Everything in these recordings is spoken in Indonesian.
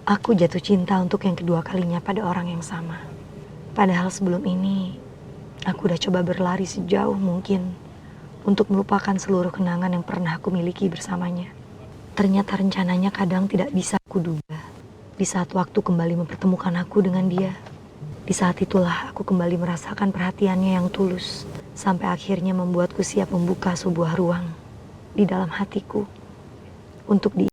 Aku jatuh cinta untuk yang kedua kalinya pada orang yang sama. Padahal sebelum ini, aku udah coba berlari sejauh mungkin untuk melupakan seluruh kenangan yang pernah aku miliki bersamanya. Ternyata rencananya kadang tidak bisa aku duga. Di saat waktu kembali mempertemukan aku dengan dia, di saat itulah aku kembali merasakan perhatiannya yang tulus, sampai akhirnya membuatku siap membuka sebuah ruang di dalam hatiku untuk dia.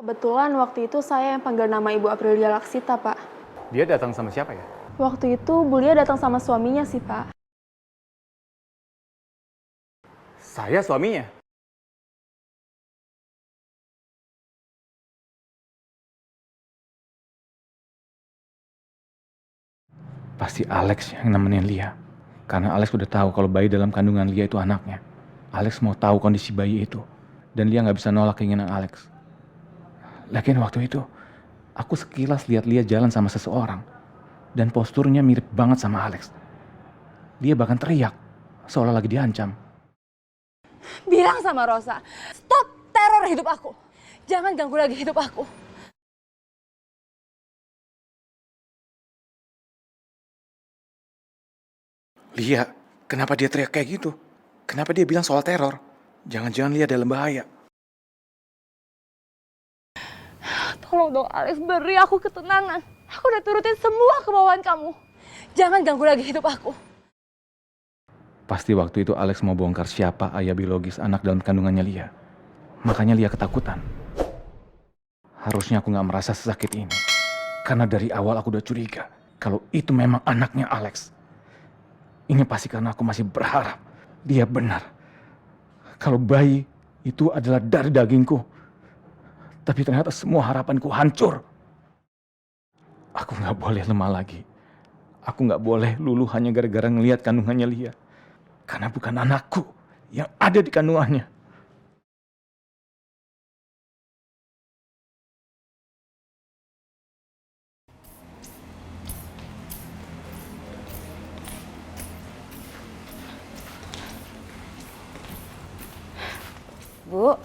Kebetulan waktu itu saya yang panggil nama Ibu Aprilia Laksita, Pak. Dia datang sama siapa ya? Waktu itu Bu Lia datang sama suaminya sih, Pak. Saya suaminya. Pasti Alex yang nemenin Lia. Karena Alex udah tahu kalau bayi dalam kandungan Lia itu anaknya. Alex mau tahu kondisi bayi itu. Dan Lia nggak bisa nolak keinginan Alex. Lagian waktu itu, aku sekilas lihat Lia jalan sama seseorang. Dan posturnya mirip banget sama Alex. Dia bahkan teriak, seolah lagi diancam. Bilang sama Rosa, stop teror hidup aku. Jangan ganggu lagi hidup aku. Lia, kenapa dia teriak kayak gitu? Kenapa dia bilang soal teror? Jangan-jangan Lia dalam bahaya. Tolong dong Alex, beri aku ketenangan. Aku udah turutin semua kemauan kamu. Jangan ganggu lagi hidup aku. Pasti waktu itu Alex mau bongkar siapa ayah biologis anak dalam kandungannya Lia. Makanya Lia ketakutan. Harusnya aku gak merasa sesakit ini. Karena dari awal aku udah curiga kalau itu memang anaknya Alex. Ini pasti karena aku masih berharap dia benar. Kalau bayi itu adalah dari dagingku. Tapi ternyata semua harapanku hancur. Aku gak boleh lemah lagi. Aku gak boleh luluh hanya gara-gara ngelihat kandungannya Lia. Karena bukan anakku yang ada di kandungannya. Bu,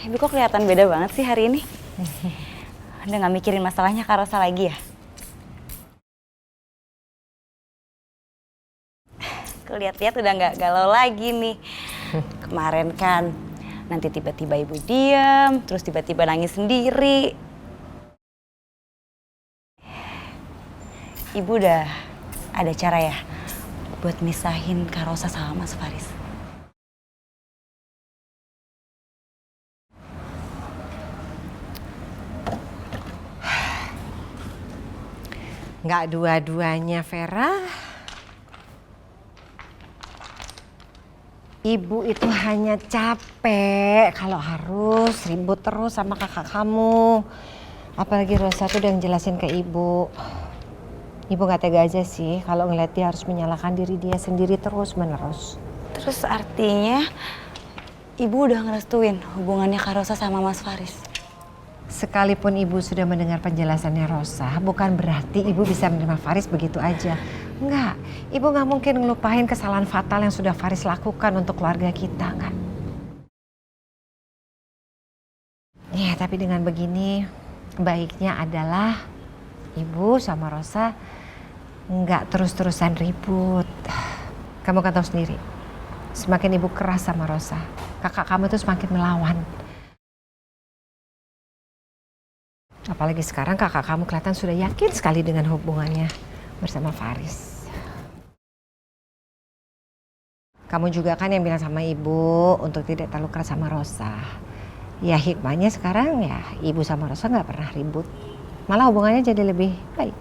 Ibu kok kelihatan beda banget sih hari ini? Udah gak mikirin masalahnya Kak Rosa lagi ya? Lihat-lihat udah gak galau lagi nih. Kemarin kan nanti tiba-tiba Ibu diem, terus tiba-tiba nangis sendiri. Ibu udah ada cara ya buat misahin Kak Rosa sama Mas Faris? Nggak dua-duanya, Vera. Ibu itu hanya capek kalau harus ribut terus sama kakak kamu. Apalagi Rosa tuh udah ngejelasin ke ibu. Ibu nggak tega aja sih kalau ngeliat dia harus menyalahkan diri dia sendiri terus-menerus. Terus artinya Ibu udah ngerestuin hubungannya Kak Rosa sama Mas Faris? Sekalipun ibu sudah mendengar penjelasannya Rosa, bukan berarti ibu bisa menerima Faris begitu aja. Enggak, ibu nggak mungkin ngelupain kesalahan fatal yang sudah Faris lakukan untuk keluarga kita, enggak. Ya, tapi dengan begini, baiknya adalah ibu sama Rosa nggak terus-terusan ribut. Kamu kan tahu sendiri, semakin ibu keras sama Rosa, kakak kamu tuh semakin melawan. Apalagi sekarang kakak kamu kelihatan sudah yakin sekali dengan hubungannya bersama Faris. Kamu juga kan yang bilang sama ibu untuk tidak terlalu keras sama Rosa. Ya hikmahnya sekarang ya ibu sama Rosa nggak pernah ribut. Malah hubungannya jadi lebih baik.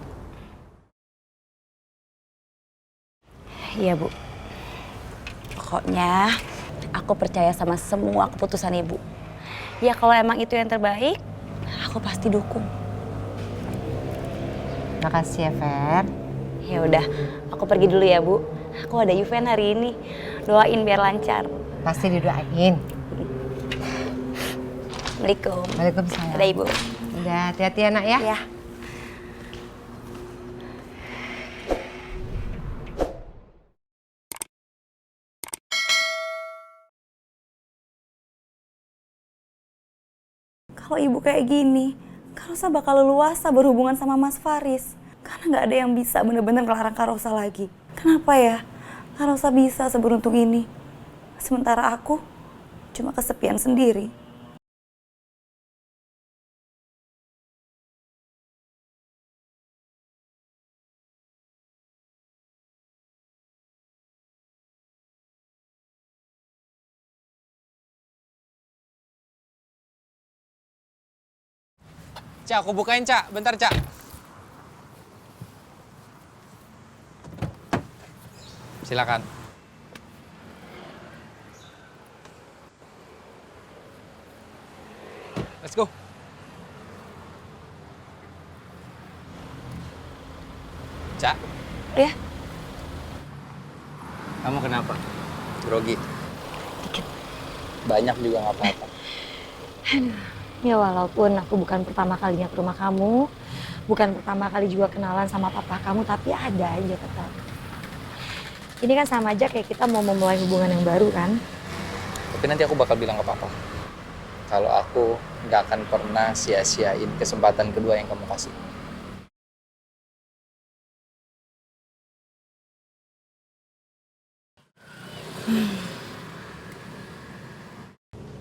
Iya Bu. Pokoknya aku percaya sama semua keputusan ibu. Ya kalau emang itu yang terbaik, aku pasti dukung. Makasih ya, Fer. Ya udah, aku pergi dulu ya Bu. Aku ada event hari ini. Doain biar lancar. Pasti didoain. Assalamualaikum. Waalaikumsalam. Dadah Ibu. Udah, hati-hati anak ya. Ya. Kalau ibu kayak gini, Kak Rosa bakal leluasa berhubungan sama Mas Faris. Karena nggak ada yang bisa bener-bener ngelarang Kak Rosa lagi. Kenapa ya? Kak Rosa bisa seberuntung ini. Sementara aku cuma kesepian sendiri. Cak, aku bukain, Cak. Bentar, Cak. Silakan. Let's go. Cak, Ya, kamu kenapa? Grogi? Banyak juga nggak apa-apa. Ya walaupun aku bukan pertama kalinya ke rumah kamu, bukan pertama kali juga kenalan sama papa kamu, tapi ada aja tetap. Ini kan sama aja kayak kita mau memulai hubungan yang baru kan? Tapi nanti aku bakal bilang ke papa. Kalau aku nggak akan pernah sia-siain kesempatan kedua yang kamu kasih.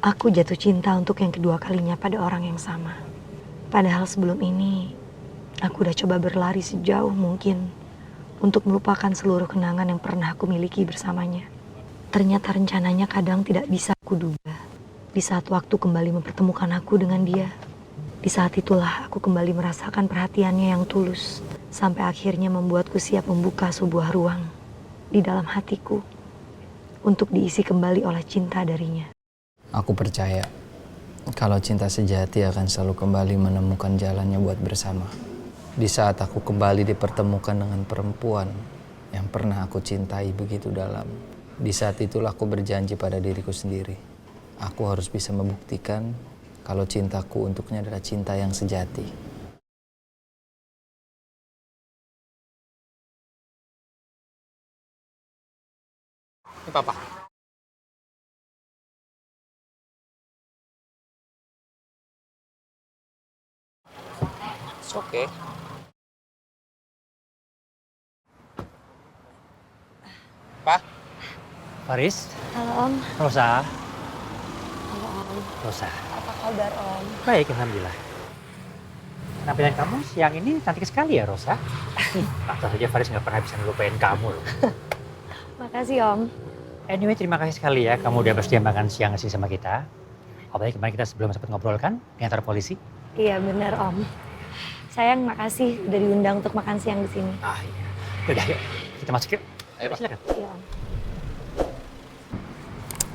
Aku jatuh cinta untuk yang kedua kalinya pada orang yang sama. Padahal sebelum ini, aku udah coba berlari sejauh mungkin untuk melupakan seluruh kenangan yang pernah aku miliki bersamanya. Ternyata rencananya kadang tidak bisa aku duga. Di saat waktu kembali mempertemukan aku dengan dia, di saat itulah aku kembali merasakan perhatiannya yang tulus, sampai akhirnya membuatku siap membuka sebuah ruang di dalam hatiku untuk diisi kembali oleh cinta darinya. Aku percaya kalau cinta sejati akan selalu kembali menemukan jalannya buat bersama. Di saat aku kembali dipertemukan dengan perempuan yang pernah aku cintai begitu dalam, di saat itulah aku berjanji pada diriku sendiri. Aku harus bisa membuktikan kalau cintaku untuknya adalah cinta yang sejati. Ini papa. It's okay. Pak, Faris, halo Om. Rosa, Halo Om. Rosa. Apa kabar Om? Baik, alhamdulillah. Penampilan kamu siang ini cantik sekali ya, Rosa. Tentu saja Faris nggak pernah bisa ngelupain kamu loh. Makasih Om. Anyway, terima kasih sekali ya kamu udah bersedia makan siang sih sama kita. Apalagi kemarin kita sebelum sempat ngobrol kan, di kantor polisi. Iya benar Om. Sayang makasih udah diundang untuk makan siang di sini. Ah iya. Yaudah, yuk. Kita masuk yuk. ayo Pak. Silakan. Iya Om.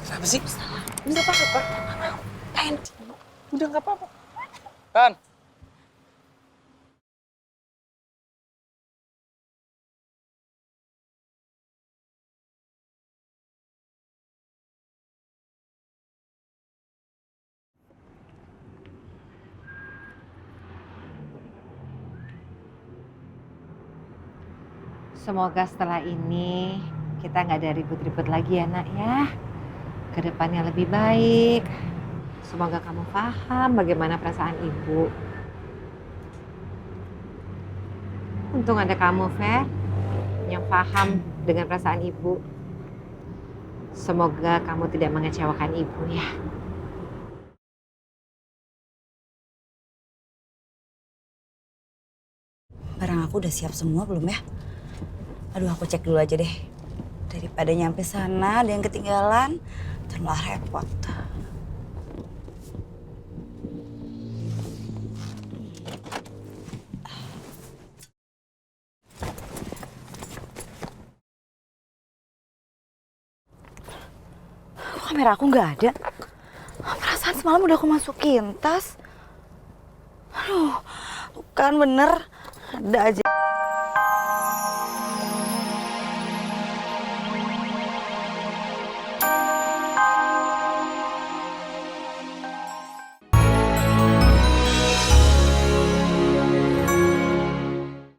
Kenapa sih? Enggak apa-apa. Udah nggak apa-apa. Kan? Semoga setelah ini kita nggak ada ribut-ribut lagi ya nak ya. Kedepannya lebih baik. Semoga kamu paham bagaimana perasaan ibu. Untung ada kamu, Fer, yang paham dengan perasaan ibu. Semoga kamu tidak mengecewakan ibu ya. Barang aku udah siap semua belum ya? Aduh, aku cek dulu aja deh. Daripada nyampe sana ada yang ketinggalan, ntar malah repot. Kok kamera aku nggak ada? Perasaan semalam udah aku masukin tas. Aduh, tuh kan bener. Ada aja.